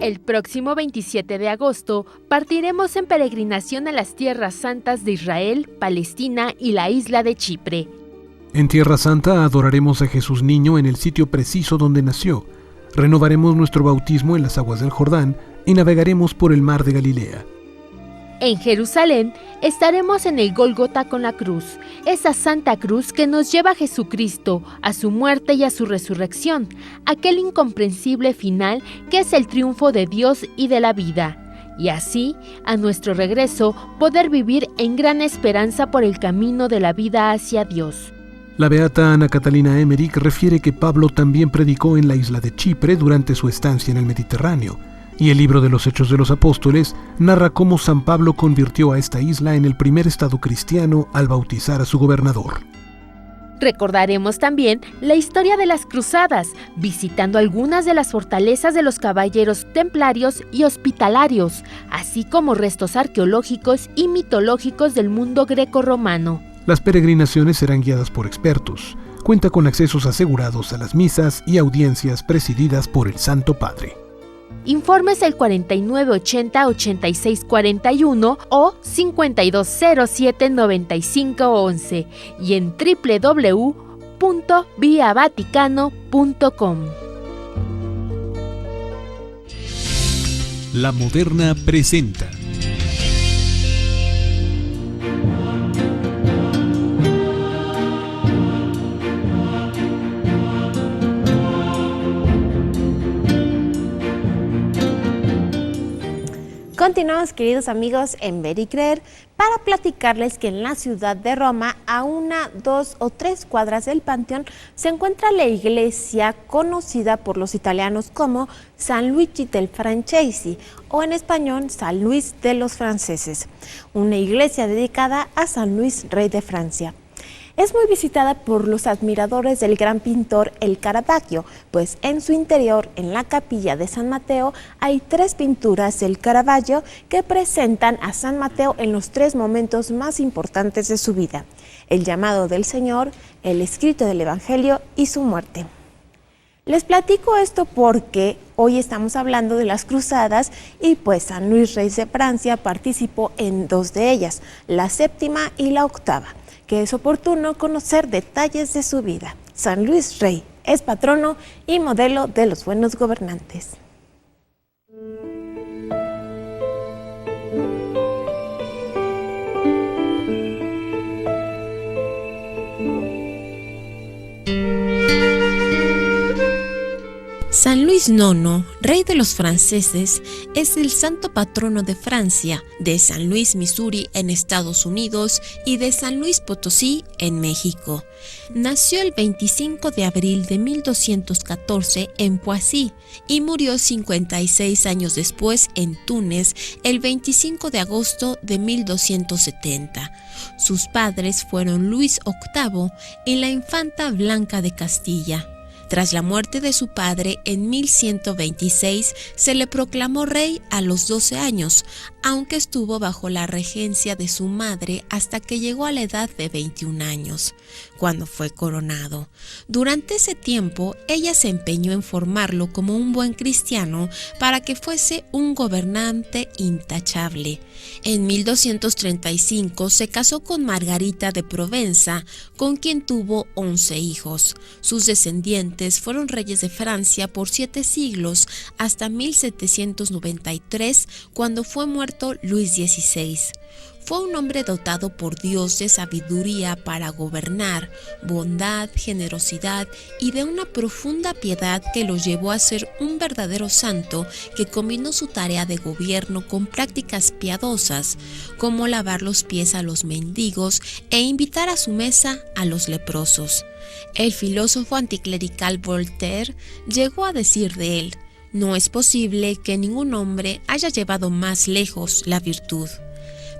El próximo 27 de agosto partiremos en peregrinación a las tierras santas de Israel, Palestina y la isla de Chipre. En Tierra Santa adoraremos a Jesús Niño en el sitio preciso donde nació, renovaremos nuestro bautismo en las aguas del Jordán y navegaremos por el mar de Galilea. En Jerusalén estaremos en el Gólgota con la cruz, esa santa cruz que nos lleva a Jesucristo, a su muerte y a su resurrección, aquel incomprensible final que es el triunfo de Dios y de la vida. Y así, a nuestro regreso, poder vivir en gran esperanza por el camino de la vida hacia Dios. La beata Ana Catalina Emmerich refiere que Pablo también predicó en la isla de Chipre durante su estancia en el Mediterráneo, y el libro de los Hechos de los Apóstoles narra cómo San Pablo convirtió a esta isla en el primer estado cristiano al bautizar a su gobernador. Recordaremos también la historia de las cruzadas, visitando algunas de las fortalezas de los caballeros templarios y hospitalarios, así como restos arqueológicos y mitológicos del mundo greco-romano. Las peregrinaciones serán guiadas por expertos. Cuenta con accesos asegurados a las misas y audiencias presididas por el Santo Padre. Informes al 4980-8641 o 5207-9511 y en www.viavaticano.com. La Moderna presenta. Continuamos, queridos amigos, en Ver y Creer para platicarles que en la ciudad de Roma, a 1, 2 o 3 cuadras del Panteón, se encuentra la iglesia conocida por los italianos como San Luigi del Francesi o en español San Luis de los Franceses, una iglesia dedicada a San Luis, rey de Francia. Es muy visitada por los admiradores del gran pintor El Caravaggio, pues en su interior, en la capilla de San Mateo, hay 3 pinturas del Caravaggio que presentan a San Mateo en los 3 momentos más importantes de su vida: el llamado del Señor, el escrito del Evangelio y su muerte. Les platico esto porque hoy estamos hablando de las cruzadas y pues San Luis, rey de Francia, participó en 2 de ellas, la 7ª y la 8ª. Que es oportuno conocer detalles de su vida. San Luis Rey es patrono y modelo de los buenos gobernantes. San Luis IX, rey de los franceses, es el santo patrono de Francia, de San Luis, Missouri, en Estados Unidos, y de San Luis Potosí, en México. Nació el 25 de abril de 1214 en Poissy y murió 56 años después en Túnez, el 25 de agosto de 1270. Sus padres fueron Luis VIII y la infanta Blanca de Castilla. Tras la muerte de su padre en 1126, se le proclamó rey a los 12 años, aunque estuvo bajo la regencia de su madre hasta que llegó a la edad de 21 años, cuando fue coronado. Durante ese tiempo, ella se empeñó en formarlo como un buen cristiano para que fuese un gobernante intachable. En 1235 se casó con Margarita de Provenza, con quien tuvo 11 hijos. Sus descendientes fueron reyes de Francia por 7 siglos, hasta 1793, cuando fue muerto Luis XVI. Fue un hombre dotado por Dios de sabiduría para gobernar, bondad, generosidad y de una profunda piedad que lo llevó a ser un verdadero santo que combinó su tarea de gobierno con prácticas piadosas, como lavar los pies a los mendigos e invitar a su mesa a los leprosos. El filósofo anticlerical Voltaire llegó a decir de él: «No es posible que ningún hombre haya llevado más lejos la virtud».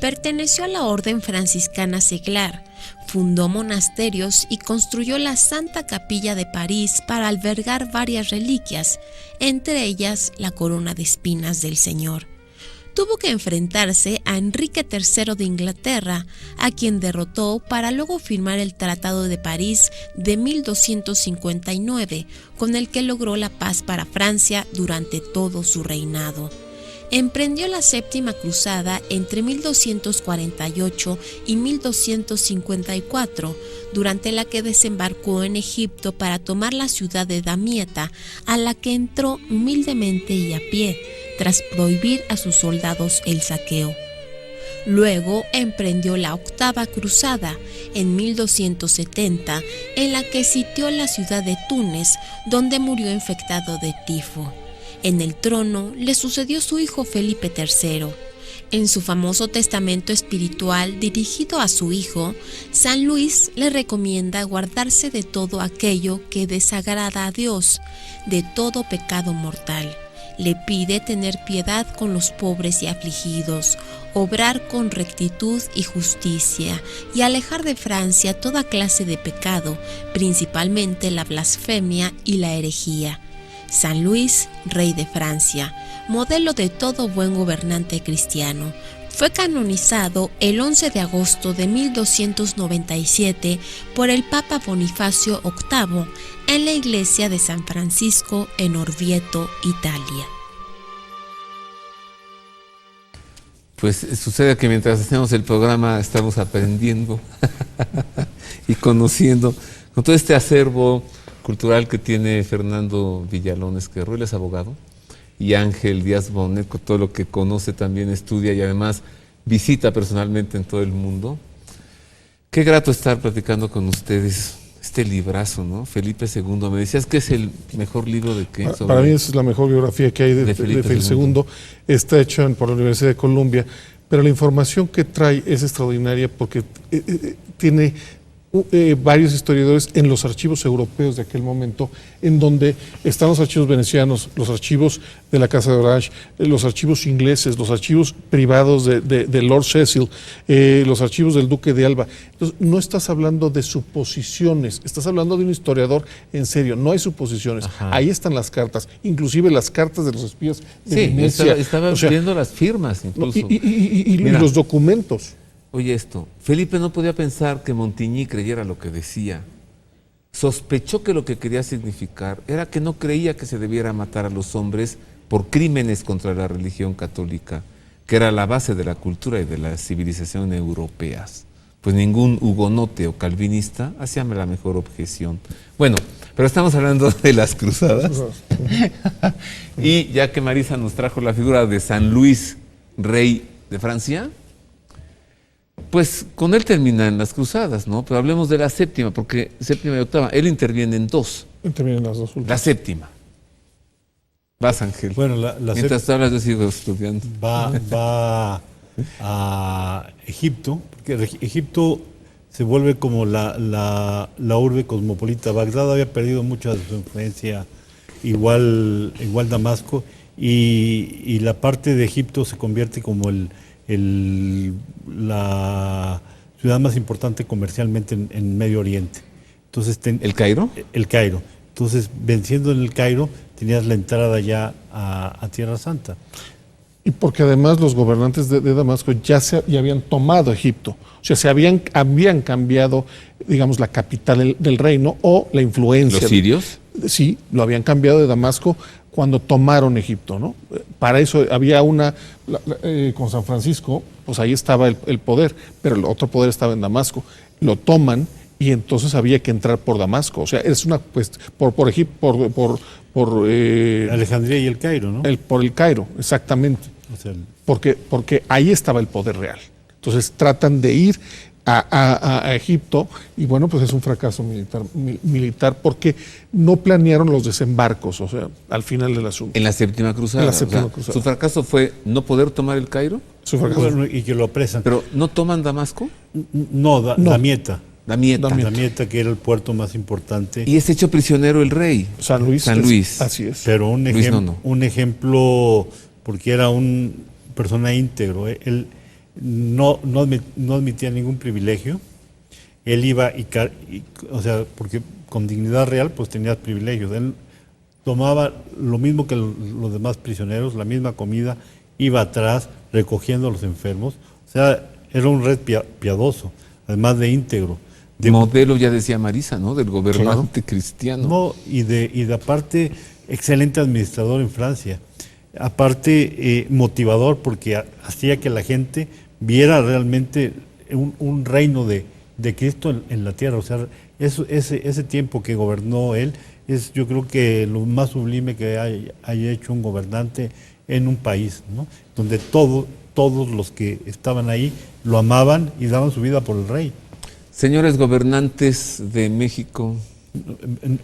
Perteneció a la orden franciscana seglar, fundó monasterios y construyó la Santa Capilla de París para albergar varias reliquias, entre ellas la corona de espinas del Señor. tuvo que enfrentarse a Enrique III de Inglaterra, a quien derrotó para luego firmar el Tratado de París de 1259, con el que logró la paz para Francia durante todo su reinado. Emprendió la Séptima Cruzada entre 1248 y 1254, durante la que desembarcó en Egipto para tomar la ciudad de Damieta, a la que entró humildemente y a pie, tras prohibir a sus soldados el saqueo. Luego emprendió la Octava Cruzada en 1270, en la que sitió la ciudad de Túnez, donde murió infectado de tifo. En el trono le sucedió su hijo Felipe III. En su famoso testamento espiritual dirigido a su hijo, San Luis le recomienda guardarse de todo aquello que desagrada a Dios, de todo pecado mortal. Le pide tener piedad con los pobres y afligidos, obrar con rectitud y justicia, y alejar de Francia toda clase de pecado, principalmente la blasfemia y la herejía. San Luis, rey de Francia, modelo de todo buen gobernante cristiano, fue canonizado el 11 de agosto de 1297 por el Papa Bonifacio VIII en la iglesia de San Francisco en Orvieto, Italia. Pues sucede que mientras hacemos el programa estamos aprendiendo y conociendo con todo este acervo cultural que tiene Fernando Villalón Esquerro, él es abogado, y Ángel Díaz Bonet, con todo lo que conoce también estudia y además visita personalmente en todo el mundo. Qué grato estar platicando con ustedes este librazo, ¿no? Felipe II, me decías que es el mejor libro de qué. Para mí esa es la mejor biografía que hay de Felipe II. Está hecho por la Universidad de Columbia, pero la información que trae es extraordinaria porque tiene varios historiadores en los archivos europeos de aquel momento, en donde están los archivos venecianos, los archivos de la Casa de Orange, los archivos ingleses, los archivos privados de Lord Cecil, los archivos del Duque de Alba. Entonces, no estás hablando de suposiciones, estás hablando de un historiador en serio, no hay suposiciones. Ajá. Ahí están las cartas, inclusive las cartas de los espías de Venecia. Estaba viendo las firmas incluso. Y los documentos. Oye esto, Felipe no podía pensar que Montigny creyera lo que decía. Sospechó que lo que quería significar era que no creía que se debiera matar a los hombres por crímenes contra la religión católica, que era la base de la cultura y de la civilización europeas. Pues ningún hugonote o calvinista hacía la mejor objeción. Bueno, pero estamos hablando de las cruzadas. Y ya que Marisa nos trajo la figura de San Luis, rey de Francia, pues con él terminan las cruzadas, ¿no? Pero hablemos de la séptima, porque séptima y octava, él interviene en dos. Interviene en las dos últimas. La séptima. Vas, Ángel. Bueno, mientras tú hablas, yo sigo estudiando. Va a Egipto, porque Egipto se vuelve como la urbe cosmopolita. Bagdad había perdido mucha de su influencia, igual Damasco, y la parte de Egipto se convierte como la ciudad más importante comercialmente en Medio Oriente. Entonces, ¿El Cairo? El Cairo. Entonces, venciendo en el Cairo, tenías la entrada ya a Tierra Santa. Y porque además los gobernantes de Damasco ya habían tomado Egipto. O sea, se habían cambiado, digamos, la capital del reino o la influencia. ¿Los sirios? Sí, lo habían cambiado de Damasco cuando tomaron Egipto, ¿no? Para eso había con San Francisco, pues ahí estaba el poder, pero el otro poder estaba en Damasco. Lo toman y entonces había que entrar por Damasco. O sea, es una por Egipto, por Alejandría y el Cairo, ¿no? Por el Cairo, exactamente. O sea, porque ahí estaba el poder real. Entonces tratan de ir a Egipto y bueno, pues es un fracaso militar porque no planearon los desembarcos, o sea, al final del asunto. En la séptima cruzada. En la séptima cruzada. ¿Su fracaso fue no poder tomar el Cairo? Su fracaso. Bueno, y que lo apresan. ¿Pero no toman Damasco? No. Damieta. Damieta, que era el puerto más importante. Y es hecho prisionero el rey. San Luis. Así es. Pero un ejemplo, porque era un persona íntegro. Él no admitía ningún privilegio. Él iba o sea, porque con dignidad real pues tenías privilegios. Él tomaba lo mismo que los demás prisioneros, la misma comida, iba atrás recogiendo a los enfermos. O sea, era un rey piadoso, además de íntegro. De modelo, ya decía Marisa, ¿no? Del gobernante cristiano. No, y de aparte, excelente administrador en Francia. Aparte, motivador, porque hacía que la gente viera realmente un reino de Cristo en la tierra. O sea, ese tiempo que gobernó él es, yo creo, que lo más sublime que haya hecho un gobernante en un país, ¿no? Donde todos los que estaban ahí lo amaban y daban su vida por el rey. Señores gobernantes de México,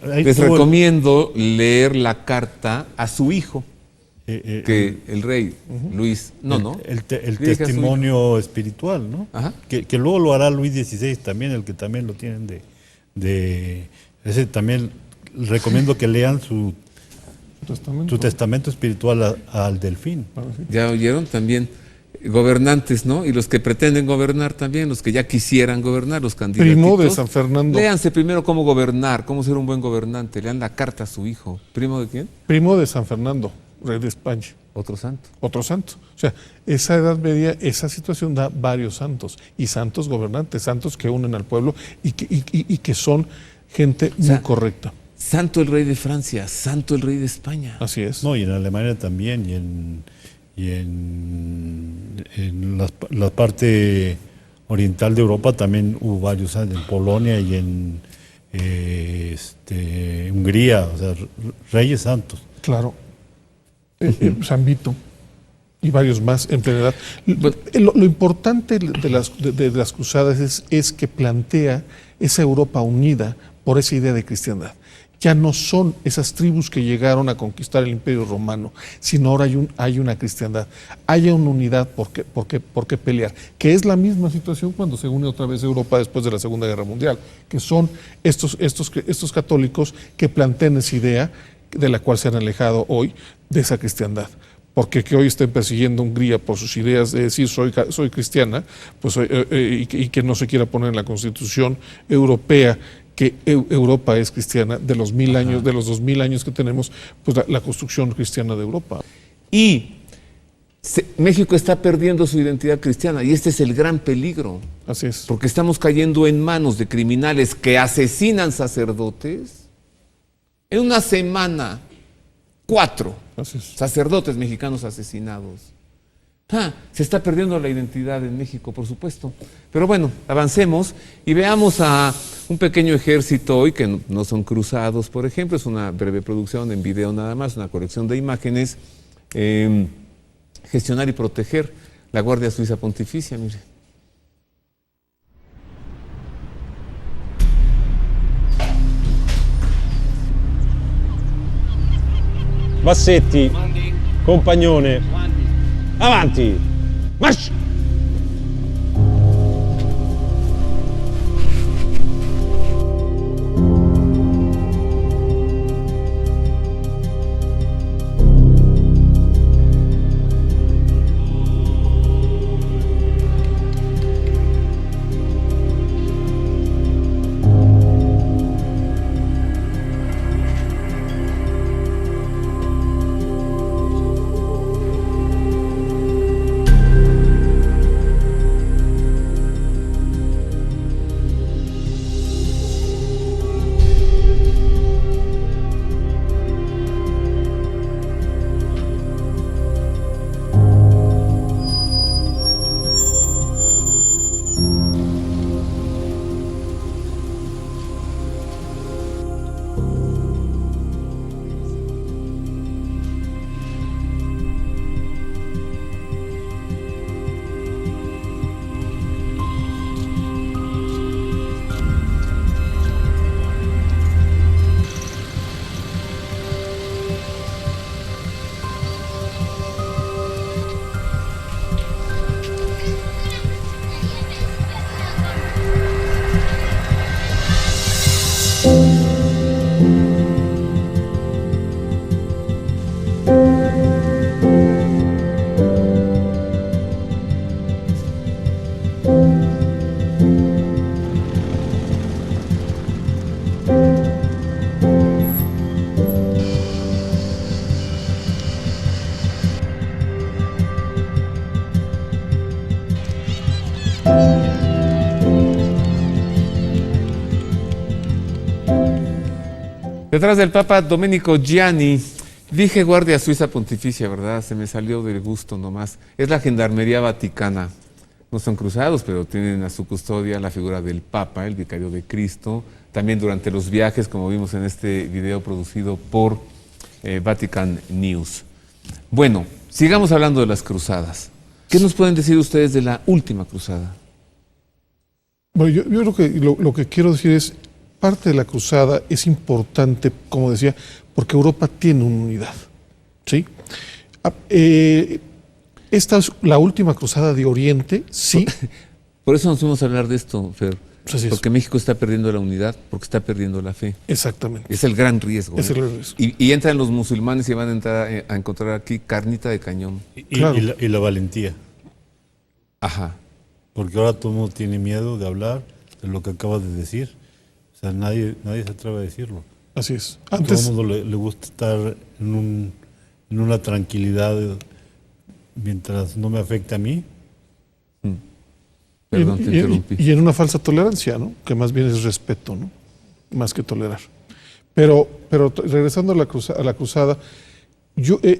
les recomiendo leer la carta a su hijo, que el rey Luis, el testimonio espiritual, ¿no? Que luego lo hará Luis XVI también, el que también lo tienen ese también recomiendo que lean su testamento espiritual al Delfín. Ya oyeron también. Gobernantes, ¿no? Y los que pretenden gobernar también, los que ya quisieran gobernar, los candidatos. Primo de San Fernando. Léanse primero cómo gobernar, cómo ser un buen gobernante. Lean la carta a su hijo. ¿Primo de quién? Primo de San Fernando, rey de España. Otro santo. Otro santo. O sea, esa Edad Media, esa situación da varios santos. Y santos gobernantes, santos que unen al pueblo y que son gente muy correcta. Santo el rey de Francia, santo el rey de España. Así es. No, y en Alemania también, y en la parte oriental de Europa también hubo varios, en Polonia y en Hungría, o sea, reyes santos. Claro. San Vito y varios más en plena edad. Lo importante de las cruzadas es que plantea esa Europa unida por esa idea de cristiandad. Ya no son esas tribus que llegaron a conquistar el Imperio Romano, sino ahora hay una cristiandad, hay una unidad por qué pelear, que es la misma situación cuando se une otra vez Europa después de la Segunda Guerra Mundial, que son estos católicos que plantean esa idea de la cual se han alejado hoy de esa cristiandad. Porque que hoy estén persiguiendo a Hungría por sus ideas de decir soy cristiana, pues, y que no se quiera poner en la Constitución europea que Europa es cristiana, de los 1000 años, de los 2000 años que tenemos, pues la construcción cristiana de Europa. Y México está perdiendo su identidad cristiana, y este es el gran peligro. Así es. Porque estamos cayendo en manos de criminales que asesinan sacerdotes. En una semana, 4 sacerdotes mexicanos asesinados. Se está perdiendo la identidad en México, por supuesto. Pero bueno, avancemos y veamos a un pequeño ejército hoy, que no son cruzados, por ejemplo. Es una breve producción en video nada más, una colección de imágenes. Gestionar y proteger la Guardia Suiza Pontificia, mire. Bassetti, Compagnone, avanti, marcia! Detrás del Papa Domenico Gianni. Dije Guardia Suiza Pontificia, ¿verdad? Se me salió del gusto nomás. Es la Gendarmería Vaticana. No son cruzados, pero tienen a su custodia la figura del Papa, el Vicario de Cristo. También durante los viajes, como vimos en este video producido por Vatican News. Bueno, sigamos hablando de las cruzadas. ¿Qué nos pueden decir ustedes de la última cruzada? Bueno, yo creo que lo que quiero decir es, parte de la cruzada es importante, como decía, porque Europa tiene una unidad, ¿sí? Esta es la última cruzada de Oriente, sí. Por eso nos fuimos a hablar de esto, Fer. Así porque es. México está perdiendo la unidad, porque está perdiendo la fe. Exactamente. Es el gran riesgo. Es el gran riesgo. Y entran los musulmanes y van a entrar a encontrar aquí carnita de cañón. Claro. Y la valentía. Ajá. Porque ahora todo el mundo tiene miedo de hablar de lo que acabas de decir. O sea, nadie se atreve a decirlo. Así es. A todo el mundo le gusta estar en una tranquilidad mientras no me afecte a mí. Perdón, te interrumpí. Y en una falsa tolerancia, ¿no? Que más bien es respeto, ¿no? Más que tolerar. Pero regresando a la cruzada,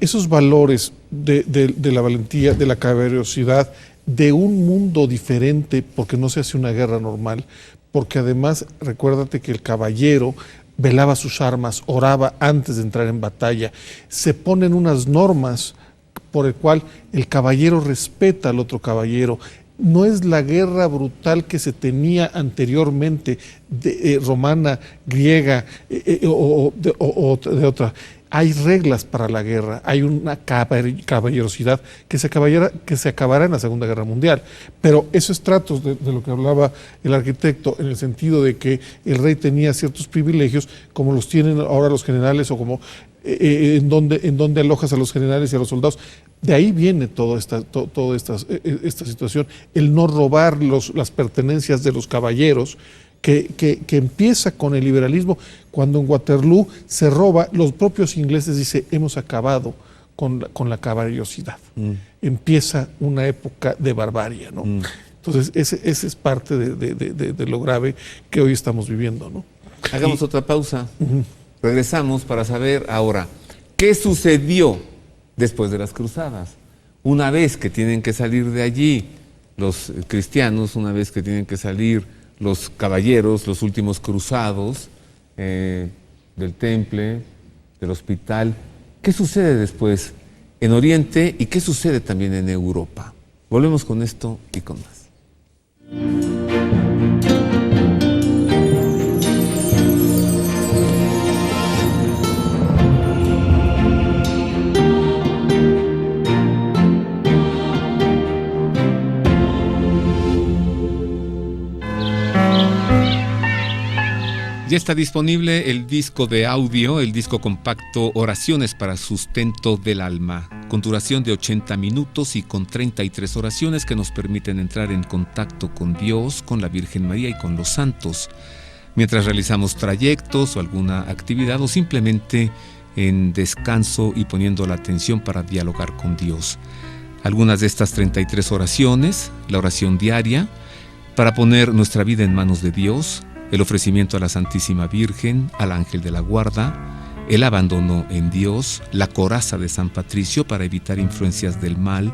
esos valores de la valentía, de la caballerosidad, de un mundo diferente, porque no se hace una guerra normal, porque además recuérdate que el caballero velaba sus armas, oraba antes de entrar en batalla, se ponen unas normas por el cual el caballero respeta al otro caballero. No es la guerra brutal que se tenía anteriormente, romana, griega o de otra. Hay reglas para la guerra, hay una caballerosidad que se acabará en la Segunda Guerra Mundial. Pero esos tratos de lo que hablaba el arquitecto, en el sentido de que el rey tenía ciertos privilegios, como los tienen ahora los generales, o como en donde alojas a los generales y a los soldados. De ahí viene toda esta situación, el no robar las pertenencias de los caballeros, que empieza con el liberalismo, cuando en Waterloo se roba, los propios ingleses dicen, hemos acabado con la caballerosidad. Empieza una época de barbarie, ¿no? Entonces, ese es parte de lo grave que hoy estamos viviendo, ¿no? Hagamos otra pausa. Regresamos para saber ahora, ¿qué sucedió después de las cruzadas? Una vez que tienen que salir de allí los cristianos, una vez que tienen que salir los caballeros, los últimos cruzados del Temple, del hospital, ¿qué sucede después en Oriente y qué sucede también en Europa? Volvemos con esto y con más. Ya está disponible el disco de audio, el disco compacto Oraciones para Sustento del Alma, con duración de 80 minutos y con 33 oraciones que nos permiten entrar en contacto con Dios, con la Virgen María y con los santos, mientras realizamos trayectos o alguna actividad o simplemente en descanso y poniendo la atención para dialogar con Dios. Algunas de estas 33 oraciones, la oración diaria, para poner nuestra vida en manos de Dios, el ofrecimiento a la Santísima Virgen, al Ángel de la Guarda, el abandono en Dios, la coraza de San Patricio para evitar influencias del mal,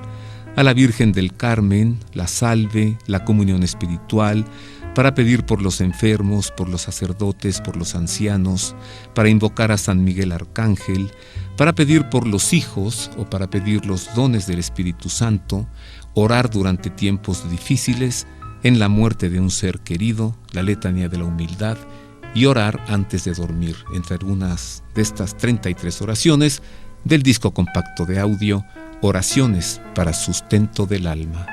a la Virgen del Carmen, la salve, la comunión espiritual, para pedir por los enfermos, por los sacerdotes, por los ancianos, para invocar a San Miguel Arcángel, para pedir por los hijos o para pedir los dones del Espíritu Santo, orar durante tiempos difíciles, en la muerte de un ser querido, la letanía de la humildad, y orar antes de dormir, entre algunas de estas 33 oraciones del disco compacto de audio Oraciones para Sustento del Alma.